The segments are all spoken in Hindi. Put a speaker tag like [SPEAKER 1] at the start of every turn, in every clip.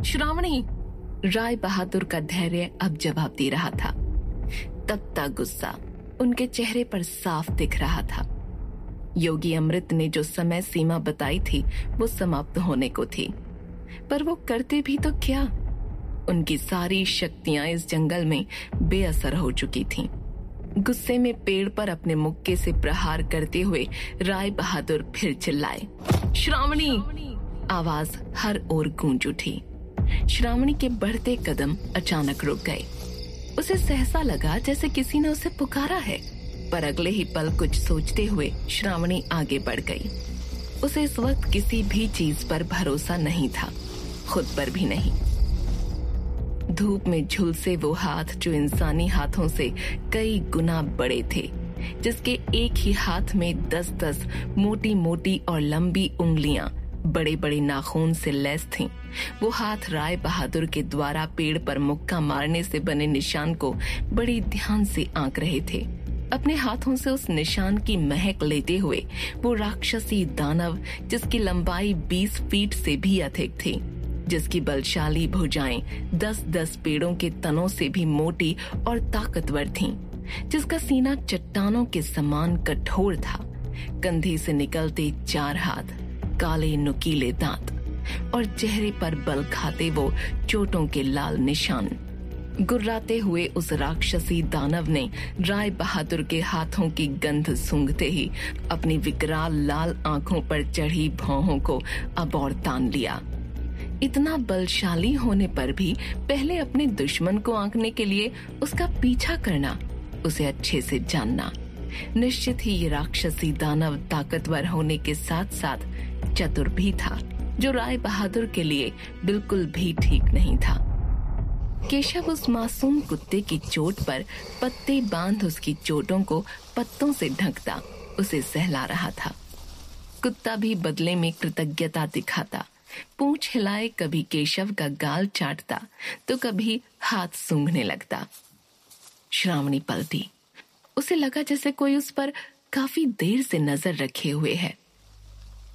[SPEAKER 1] श्रावणी! राय बहादुर का धैर्य अब जवाब दे रहा था। तपता गुस्सा उनके चेहरे पर साफ दिख रहा था। योगी अमृत ने जो समय सीमा बताई थी वो समाप्त होने को थी, पर वो करते भी तो क्या। उनकी सारी शक्तियां इस जंगल में बेअसर हो चुकी थीं। गुस्से में पेड़ पर अपने मुक्के से प्रहार करते हुए राय बहादुर फिर चिल्लाए, श्रावणी! आवाज हर ओर गूंज उठी। श्रावणी के बढ़ते कदम अचानक रुक गए। उसे सहसा लगा जैसे किसी ने उसे पुकारा है, पर अगले ही पल कुछ सोचते हुए श्रावणी आगे बढ़ गई। उसे इस वक्त किसी भी चीज पर भरोसा नहीं था, खुद पर भी नहीं। धूप में झुलसे वो हाथ जो इंसानी हाथों से कई गुना बड़े थे, जिसके एक ही हाथ में 10-10 मोटी मोटी और लंबी उंगलियां बड़े बड़े नाखून से लैस थीं। वो हाथ राय बहादुर के द्वारा पेड़ पर मुक्का मारने से बने निशान को बड़ी ध्यान से आंक रहे थे। अपने हाथों से उस निशान की महक लेते हुए वो राक्षसी दानव, जिसकी लंबाई 20 फीट से भी अधिक थी, जिसकी बलशाली भुजाएं 10-10 पेड़ों के तनों से भी मोटी और ताकतवर थीं, जिसका सीना चट्टानों के समान कठोर था, कंधे से निकलते 4 हाथ, काले नुकीले दांत और चेहरे पर बल खाते वो चोटों के लाल निशान। गुर्राते हुए उस राक्षसी दानव ने राय बहादुर के हाथों की गंध सूंघते ही अपनी विकराल लाल आंखों पर चढ़ी भौहों को अब और तान लिया। इतना बलशाली होने पर भी पहले अपने दुश्मन को आंकने के लिए उसका पीछा करना, उसे अच्छे से जानना। निश्चित ही ये राक्षसी दानव ताकतवर होने के साथ साथ चतुर भी था, जो राय बहादुर के लिए बिल्कुल भी ठीक नहीं था। केशव उस मासूम कुत्ते की चोट पर पत्ते बांध उसकी चोटों को पत्तों से ढकता उसे सहला रहा था। कुत्ता भी बदले में कृतज्ञता दिखाता, पूंछ हिलाए कभी केशव का गाल चाटता तो कभी हाथ सूंघने लगता। श्रावणी पलटी। उसे लगा जैसे कोई उस पर काफी देर से नजर रखे हुए है।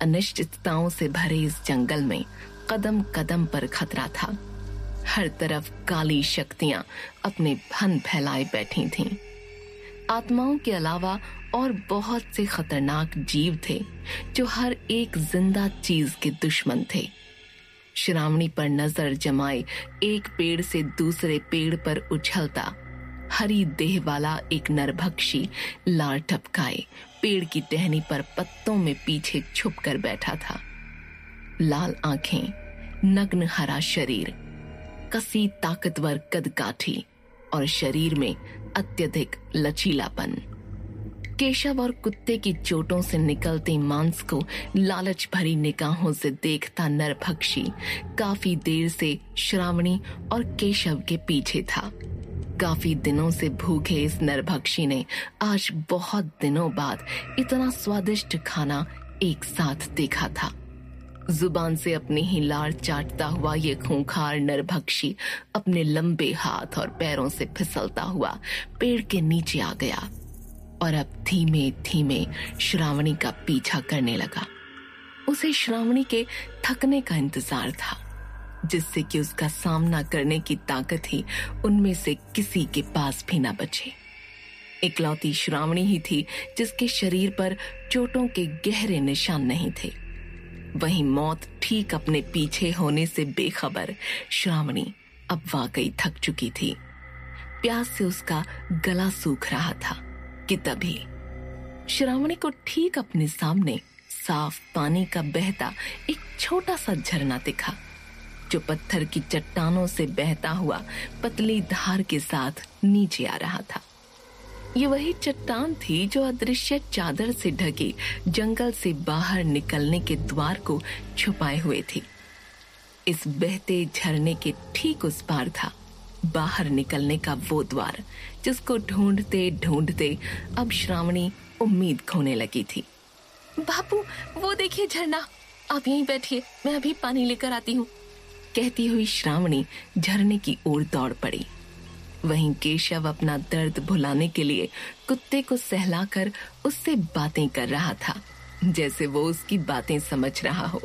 [SPEAKER 1] अनिश्चितताओं से भरे इस जंगल में कदम कदम पर खतरा था। हर तरफ काली शक्तियां अपने फन फैलाए बैठी थीं। आत्माओं के अलावा और बहुत से खतरनाक जीव थे जो हर एक जिंदा चीज के दुश्मन थे। श्रावणी पर नजर जमाए एक पेड़ से दूसरे पेड़ पर उछलता हरी देह वाला एक नरभक्षी लार टपकाए पेड़ की टहनी पर पत्तों में पीछे छुप कर बैठा था। लाल आंखें, नग्न हरा शरीर, कसी ताकतवर कदकाठी और शरीर में अत्यधिक लचीलापन। केशव और कुत्ते की चोटों से निकलते मांस को लालच भरी निगाहों से देखता नरभक्षी काफी देर से श्रावणी और केशव के पीछे था। काफी दिनों से भूखे इस नरभक्षी ने आज बहुत दिनों बाद इतना स्वादिष्ट खाना एक साथ देखा था। जुबान से अपनी ही लार चाटता हुआ ये खूंखार नरभक्षी अपने लंबे हाथ और पैरों से फिसलता हुआ पेड़ के नीचे आ गया और अब धीमे धीमे श्रावणी का पीछा करने लगा। उसे श्रावणी के थकने का इंतजार था, जिससे कि उसका सामना करने की ताकत ही उनमें से किसी के पास भी न बचे। इकलौती श्रावणी ही थी जिसके शरीर पर चोटों के गहरे निशान नहीं थे। वहीं मौत ठीक अपने पीछे होने से बेखबर श्रावणी अब वाकई थक चुकी थी। प्यास से उसका गला सूख रहा था कि तभी श्रावणी को ठीक अपने सामने साफ पानी का बहता एक छोटा सा झरना दिखा, जो पत्थर की चट्टानों से बहता हुआ पतली धार के साथ नीचे आ रहा था। ये वही चट्टान थी जो अदृश्य चादर से ढकी जंगल से बाहर निकलने के द्वार को छुपाए हुए थी। इस बहते झरने के ठीक उस पार था बाहर निकलने का वो द्वार, जिसको ढूंढते ढूंढते अब श्रावणी उम्मीद खोने लगी थी। बापू, वो देखिए झरना, आप यहीं बैठिए, मैं अभी पानी लेकर आती हूँ, कहती हुई श्रावणी झरने की ओर दौड़ पड़ी। वहीं केशव अपना दर्द भुलाने के लिए कुत्ते को सहलाकर उससे बातें कर रहा था, जैसे वो उसकी बातें समझ रहा हो।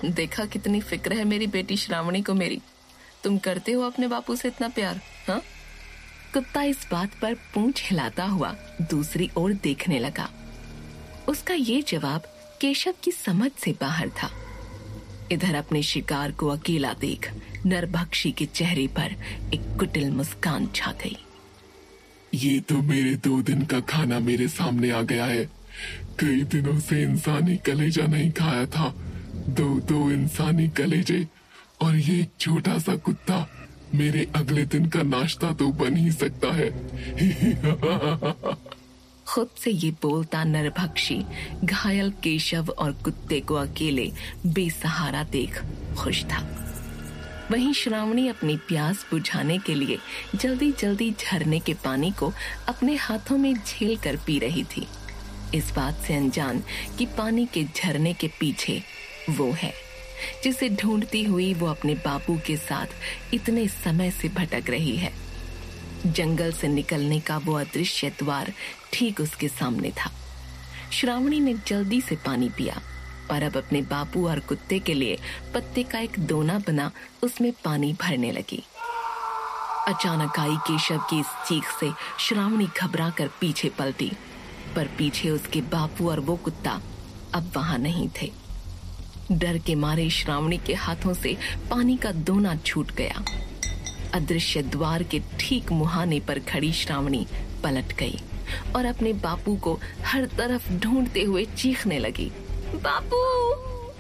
[SPEAKER 1] देखा कितनी फिक्र है मेरी बेटी श्रावणी को मेरी। तुम करते हो अपने बापू से इतना प्यार? हाँ? कुत्ता इस बात पर पूंछ हिलाता हुआ दूसरी ओर देखने लगा। उसका ये जवाब केशव की समझ से बाहर था। इधर अपने शिकार को अकेला देख नरभक्षी के चेहरे पर एक कुटिल मुस्कान छा गई।
[SPEAKER 2] ये तो मेरे 2 दिन का खाना मेरे सामने आ गया है। कई दिनों से इंसानी कलेजा नहीं खाया था। दो इंसानी कलेजे और ये एक छोटा सा कुत्ता। मेरे अगले दिन का नाश्ता तो बन ही सकता है।
[SPEAKER 1] खुद से ये बोलता नरभक्षी घायल केशव और कुत्ते को अकेले बेसहारा देख खुश था। वहीं श्रावणी अपनी प्यास बुझाने के लिए जल्दी जल्दी झरने के पानी को अपने हाथों में झेल कर पी रही थी, इस बात से अनजान कि पानी के झरने के पीछे वो है जिसे ढूंढती हुई वो अपने बापू के साथ इतने समय से भटक रही है। जंगल से निकलने का वो अदृश्य द्वार ठीक उसके सामने था। श्रावणी ने जल्दी से पानी पिया और अब अपने बापू और कुत्ते के लिए पत्ते का एक दोना बना उसमें पानी भरने लगी। अचानक आई केशव की इस चीख से श्रावणी घबरा कर पीछे पलटी, पर पीछे उसके बापू और वो कुत्ता अब वहां नहीं थे। डर के मारे श्रावणी के हाथों से पानी का दोना छूट गया। अदृश्य द्वार के ठीक मुहाने पर खड़ी श्रावणी पलट गई और अपने बापू को हर तरफ ढूंढते हुए चीखने लगी, बापू!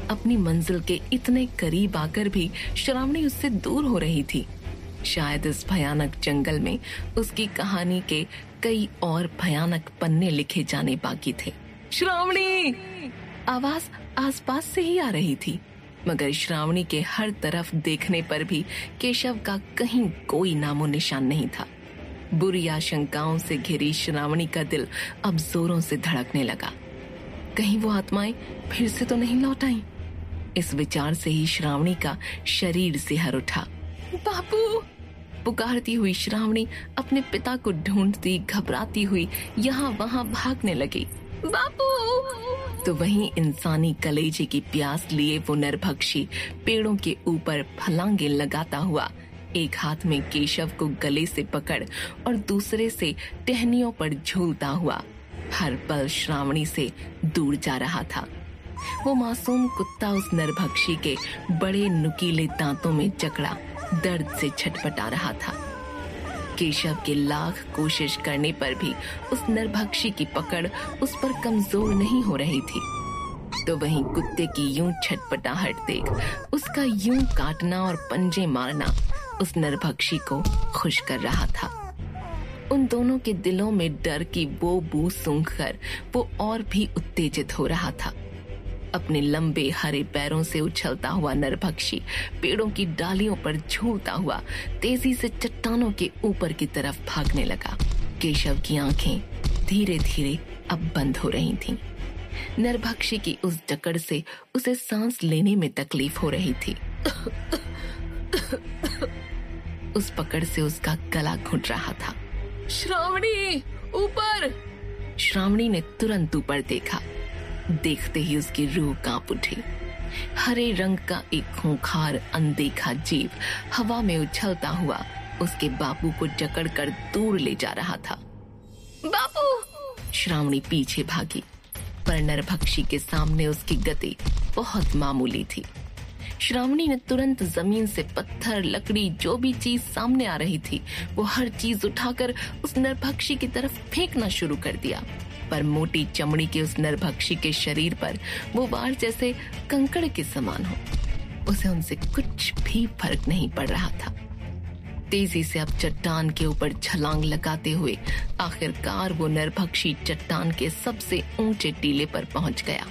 [SPEAKER 1] अपनी मंजिल के इतने करीब आकर भी श्रावणी उससे दूर हो रही थी। शायद इस भयानक जंगल में उसकी कहानी के कई और भयानक पन्ने लिखे जाने बाकी थे। श्रावणी! आवाज आसपास से ही आ रही थी, मगर श्रावणी के हर तरफ देखने पर भी केशव का कहीं कोई नामो निशान नहीं था। बुरी आशंकाओं से घिरी श्रावणी का दिल अब जोरों से धड़कने लगा। कहीं वो आत्माएं फिर से तो नहीं लौट आईं? इस विचार से ही श्रावणी का शरीर सिहर उठा। बापू! पुकारती हुई श्रावणी अपने पिता को ढूंढती घबराती हुई यहाँ वहां भागने लगी। बापू! तो वहीं इंसानी कलेजे की प्यास लिए वो नरभक्षी पेड़ों के ऊपर फलांगे लगाता हुआ एक हाथ में केशव को गले से पकड़ और दूसरे से टहनियों पर झूलता हुआ हर पल श्रावणी से दूर जा रहा था। वो मासूम कुत्ता उस नरभक्षी के बड़े नुकीले दांतों में जकड़ा दर्द से छटपटा रहा था। केशव के लाख कोशिश करने पर भी उस नरभक्षी की पकड़ उस पर कमजोर नहीं हो रही थी। तो वहीं कुत्ते की यूं छटपटाहट देख उसका यूं काटना और पंजे मारना उस नरभक्षी को खुश कर रहा था। उन दोनों के दिलों में डर की वो बू सूंघकर वो और भी उत्तेजित हो रहा था। अपने लंबे हरे पैरों से उछलता हुआ नरभक्षी पेड़ों की डालियों पर झूलता हुआ तेजी से चट्टानों के ऊपर की तरफ भागने लगा। केशव की आंखें धीरे धीरे अब बंद हो रही थीं। नरभक्षी की उस जकड़ से उसे सांस लेने में तकलीफ हो रही थी। उस पकड़ से उसका गला घुट रहा था। श्रावणी, ऊपर! श्रावणी ने तुरंत ऊपर देखा। देखते ही उसकी रूह कांप उठी। हरे रंग का एक खूंखार अनदेखा जीव हवा में उछलता हुआ उसके बापू को जकड़कर दूर ले जा रहा था। बापू! श्रावणी पीछे भागी, पर नरभक्षी के सामने उसकी गति बहुत मामूली थी। श्रावणी ने तुरंत जमीन से पत्थर, लकड़ी, जो भी चीज सामने आ रही थी वो हर चीज उठाकर उस नरभक्षी की तरफ फेंकना शुरू कर दिया। पर मोटी चमड़ी के उस नरभक्षी के शरीर पर वो वार जैसे कंकड़ के समान हो। उसे उनसे कुछ भी फर्क नहीं पड़ रहा था। तेजी से अब चट्टान के ऊपर छलांग लगाते हुए आखिरकार वो नरभक्षी चट्टान के सबसे ऊंचे टीले पर पहुंच गया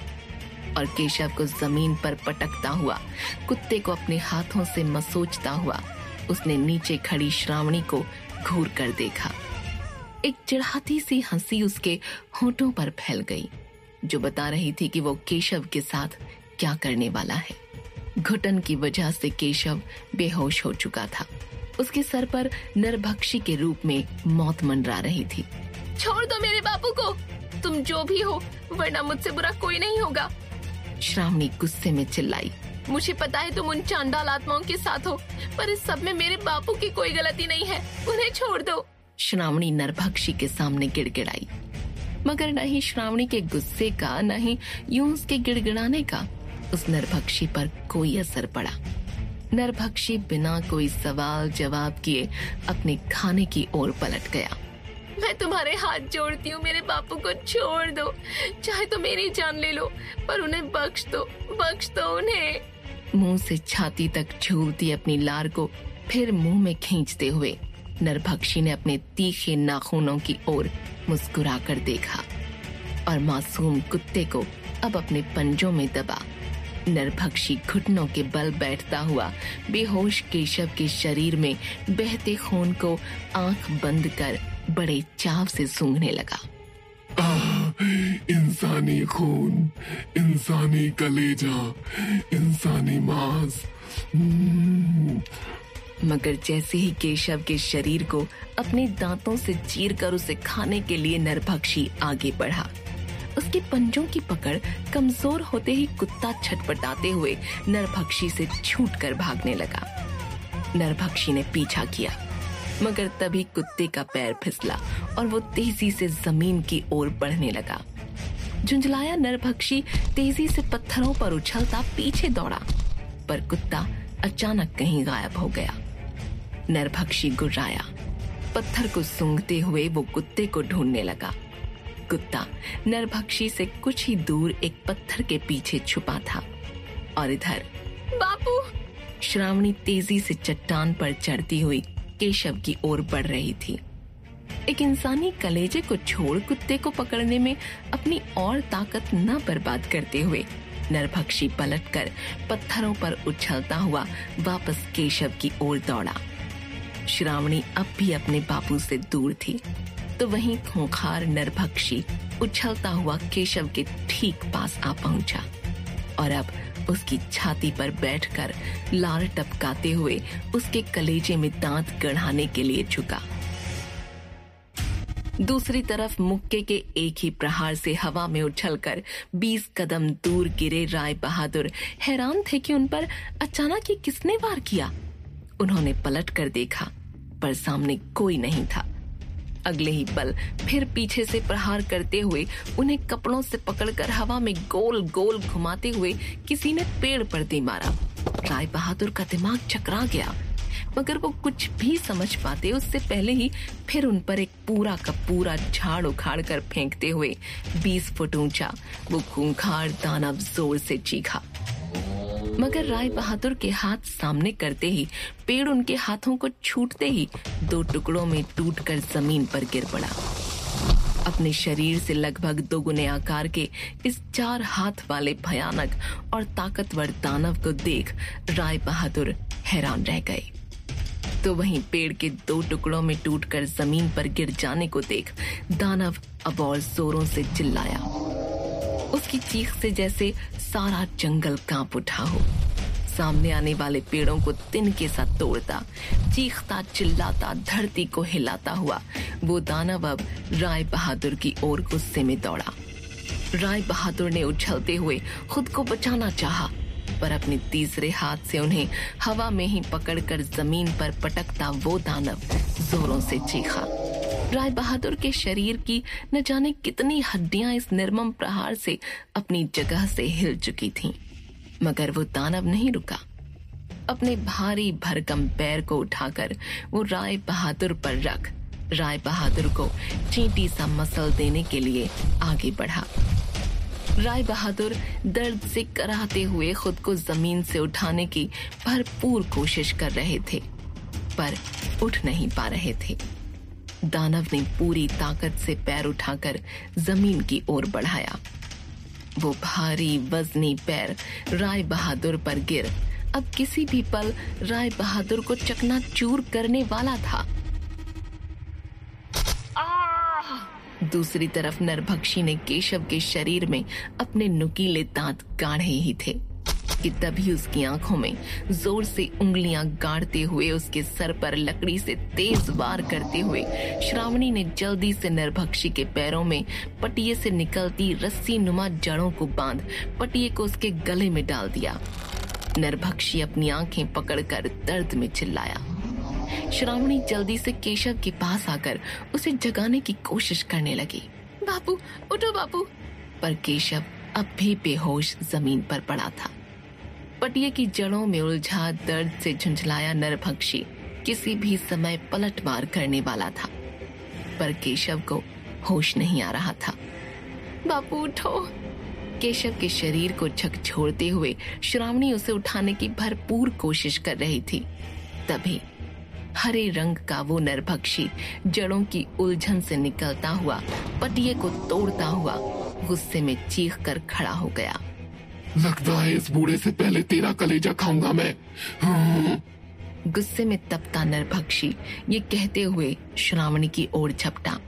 [SPEAKER 1] और केशव को जमीन पर पटकता हुआ, कुत्ते को अपने हाथों से मसोचता हुआ उसने नीचे खड़ी श्रावणी को घूर कर देखा। एक चिढ़ाती सी हंसी उसके होठों पर फैल गई, जो बता रही थी कि वो केशव के साथ क्या करने वाला है। घुटन की वजह से केशव बेहोश हो चुका था। उसके सर पर नरभक्षी के रूप में मौत मंडरा रही थी। छोड़ दो मेरे बापू को, तुम जो भी हो, वरना मुझसे बुरा कोई नहीं होगा। श्रावणी गुस्से में चिल्लाई। मुझे पता है तुम उन चांडाल आत्माओं के साथ हो, पर इस सब में मेरे बापू की कोई गलती नहीं है, उन्हें छोड़ दो। श्रावणी नरभक्षी के सामने गिड़गिड़ाई, मगर न ही श्रावणी के गुस्से का न ही यूं उसके गिड़गिड़ाने का उस नरभक्षी पर कोई असर पड़ा। नरभक्षी बिना कोई सवाल जवाब किए अपने खाने की ओर पलट गया। मैं तुम्हारे हाथ जोड़ती हूँ, मेरे बापू को छोड़ दो, चाहे तो मेरी जान ले लो, पर उन्हें बख्श दो उन्हें। मुंह से छाती तक झूलती अपनी लार को फिर मुंह में खींचते हुए नरभक्षी ने अपने तीखे नाखूनों की ओर मुस्कुराकर देखा और मासूम कुत्ते को अब अपने पंजों में दबा नरभक्षी घुटनों के बल बैठता हुआ बेहोश केशव के शरीर में बहते खून को आंख बंद कर बड़े चाव से सूंघने लगा।
[SPEAKER 2] इंसानी खून, इंसानी कलेजा, इंसानी मांस।
[SPEAKER 1] मगर जैसे ही केशव के शरीर को अपने दांतों से चीरकर उसे खाने के लिए नरभक्षी आगे बढ़ा, उसके पंजों की पकड़ कमजोर होते ही कुत्ता छटपटाते हुए नरभक्षी से छूटकर भागने लगा। नरभक्षी ने पीछा किया, मगर तभी कुत्ते का पैर फिसला और वो तेजी से जमीन की ओर बढ़ने लगा। झुंझलाया नरभक्षी तेजी से पत्थरों पर उछलता पीछे दौड़ा, पर कुत्ता अचानक कहीं गायब हो गया। नरभक्षी गुर्राया, पत्थर को सूंघते हुए वो कुत्ते को ढूंढने लगा। कुत्ता नरभक्षी से कुछ ही दूर एक पत्थर के पीछे छुपा था और इधर बापू, श्रावणी तेजी से चट्टान पर चढ़ती हुई केशव की ओर बढ़ रही थी। एक इंसानी कलेजे को छोड़ कुत्ते को पकड़ने में अपनी और ताकत न बर्बाद करते हुए नरभक्षी पलटकर पत्थरों पर उछलता हुआ वापस केशव की ओर दौड़ा। श्रावणी अब भी अपने बापू से दूर थी, तो वहीं खूंखार नरभक्षी उछलता हुआ केशव के ठीक पास आ पहुंचा और अब उसकी छाती पर बैठकर लार टपकाते हुए उसके कलेजे में दांत गड़ाने के लिए झुका। दूसरी तरफ मुक्के के एक ही प्रहार से हवा में उछलकर 20 कदम दूर गिरे राय बहादुर हैरान थे कि उन पर अचानक ही किसने वार किया। उन्होंने पलट कर देखा, पर सामने कोई नहीं था। अगले ही पल फिर पीछे से प्रहार करते हुए उन्हें कपड़ों से पकड़कर हवा में गोल गोल घुमाते हुए किसी ने पेड़ पर दे मारा। राय बहादुर का दिमाग चकरा गया, मगर वो कुछ भी समझ पाते उससे पहले ही फिर उन पर एक पूरा का पूरा झाड़ उखाड़ कर फेंकते हुए 20 फुट ऊंचा वो खूंखार दानव जोर से चीखा। मगर राय बहादुर के हाथ सामने करते ही पेड़ उनके हाथों को छूटते ही 2 टुकड़ों में टूटकर जमीन पर गिर पड़ा। अपने शरीर से लगभग 2 गुने आकार के इस 4 हाथ वाले भयानक और ताकतवर दानव को देख राय बहादुर हैरान रह गए। तो वहीं पेड़ के 2 टुकड़ों में टूटकर जमीन पर गिर जाने को देख दानव अब और जोरों से चिल्लाया। उसकी चीख से जैसे सारा जंगल कांप उठा हो। सामने आने वाले पेड़ों को तिनके सा तोड़ता, चीखता चिल्लाता धरती को हिलाता हुआ वो दानव अब राय बहादुर की ओर गुस्से में दौड़ा। राय बहादुर ने उछलते हुए खुद को बचाना चाहा, पर अपने तीसरे हाथ से उन्हें हवा में ही पकड़कर जमीन पर पटकता वो दानव जोरों से चीखा। राय बहादुर के शरीर की न जाने कितनी हड्डियां इस निर्मम प्रहार से अपनी जगह से हिल चुकी थीं, मगर वो दानव नहीं रुका। अपने भारी भरकम पैर को उठाकर वो राय बहादुर पर रख राय बहादुर को चींटी सा मसल देने के लिए आगे बढ़ा। राय बहादुर दर्द से कराहते हुए खुद को जमीन से उठाने की भरपूर कोशिश कर रहे थे, पर उठ नहीं पा रहे थे। दानव ने पूरी ताकत से पैर उठाकर जमीन की ओर बढ़ाया। वो भारी वजनी पैर राय बहादुर पर गिर अब किसी भी पल राय बहादुर को चकनाचूर करने वाला था। दूसरी तरफ नरभक्षी ने केशव के शरीर में अपने नुकीले दांत गाढ़े ही थे कि तभी उसकी आंखों में जोर से उंगलियां गाड़ते हुए उसके सर पर लकड़ी से तेज वार करते हुए श्रावणी ने जल्दी से नरभक्षी के पैरों में पटिये से निकलती रस्सी नुमा जड़ों को बांध पटिये को उसके गले में डाल दिया। नरभक्षी अपनी आंखें पकड़कर दर्द में चिल्लाया। श्रावणी जल्दी से केशव के पास आकर उसे जगाने की कोशिश करने लगी। बापू, उठो बापू। पर केशव अब भी बेहोश जमीन पर पड़ा था। पटिये की जड़ों में उलझा दर्द से झुंझलाया नरभक्षी किसी भी समय पलटवार करने वाला था, पर केशव को होश नहीं आ रहा था। बापू उठो। केशव के शरीर को झकझोरते हुए श्रावणी उसे उठाने की भरपूर कोशिश कर रही थी। तभी हरे रंग का वो नरभक्षी जड़ों की उलझन से निकलता हुआ पटिये को तोड़ता हुआ गुस्से में चीख कर खड़ा हो गया।
[SPEAKER 2] लगता है इस बूढ़े से पहले तेरा कलेजा खाऊंगा मैं।
[SPEAKER 1] गुस्से में तपता नरभक्षी ये कहते हुए श्रावणी की ओर झपटा।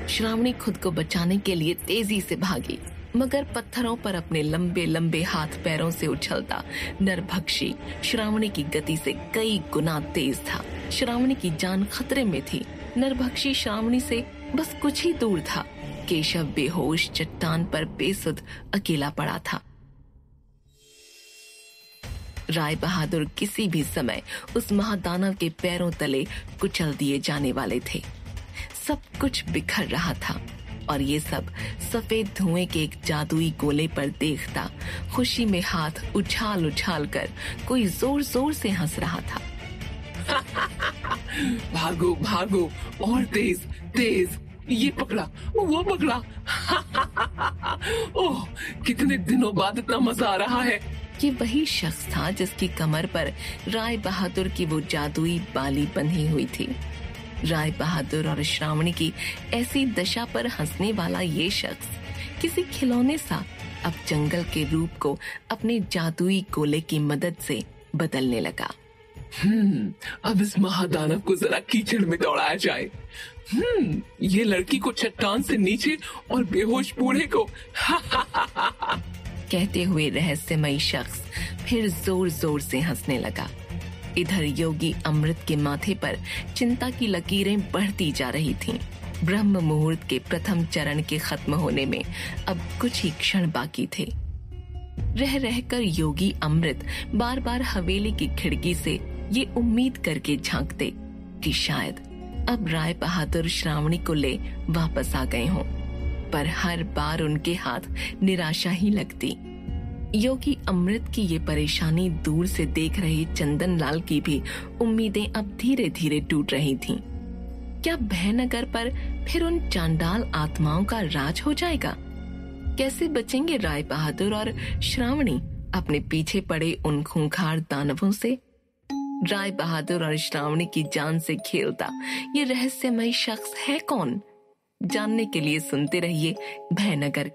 [SPEAKER 1] श्रावणी खुद को बचाने के लिए तेजी से भागी, मगर पत्थरों पर अपने लंबे लंबे हाथ पैरों से उछलता नरभक्षी श्रावणी की गति से कई गुना तेज था। श्रावणी की जान खतरे में थी। नरभक्षी श्रावणी से बस कुछ ही दूर था। केशव बेहोश चट्टान पर बेसुध अकेला पड़ा था। राय बहादुर किसी भी समय उस महादानव के पैरों तले कुचल दिए जाने वाले थे। सब कुछ बिखर रहा था और ये सब सफेद धुएं के एक जादुई गोले पर देखता खुशी में हाथ उछाल उछाल कर कोई जोर जोर से हंस रहा था।
[SPEAKER 3] भागो भागो और तेज तेज, ये पकड़ा वो पकड़ा। ओह, कितने दिनों बाद इतना मजा आ रहा है।
[SPEAKER 1] ये वही शख्स था जिसकी कमर पर राय बहादुर की वो जादुई बाली बंधी हुई थी। राय बहादुर और श्रावणी की ऐसी दशा पर हंसने वाला ये शख्स किसी खिलौने सा अब जंगल के रूप को अपने जादुई गोले की मदद से बदलने लगा।
[SPEAKER 3] अब इस महादानव को जरा कीचड़ में दौड़ाया जाए। ये लड़की को चट्टान से नीचे और बेहोश बूढ़े को।
[SPEAKER 1] कहते हुए रहस्यमयी शख्स फिर जोर जोर से हंसने लगा। इधर योगी अमृत के माथे पर चिंता की लकीरें बढ़ती जा रही थीं। ब्रह्म मुहूर्त के प्रथम चरण के खत्म होने में अब कुछ ही क्षण बाकी थे। रह रहकर योगी अमृत बार बार हवेली की खिड़की से ये उम्मीद करके झांकते कि शायद अब राय बहादुर श्रावणी को ले वापस आ गए हों, पर हर बार उनके हाथ निराशा ही लगती। योगी अमृत की ये परेशानी दूर से देख रहे चंदन लाल की भी उम्मीदें अब धीरे धीरे टूट रही थीं। क्या भयनगर पर फिर उन चांडाल आत्माओं का राज हो जाएगा? कैसे बचेंगे राय बहादुर और श्रावणी अपने पीछे पड़े उन खूंखार दानवों से? राय बहादुर और श्रावणी की जान से खेलता ये रहस्यमयी शख्स है कौन? जानने के लिए सुनते रहिए भयनगर।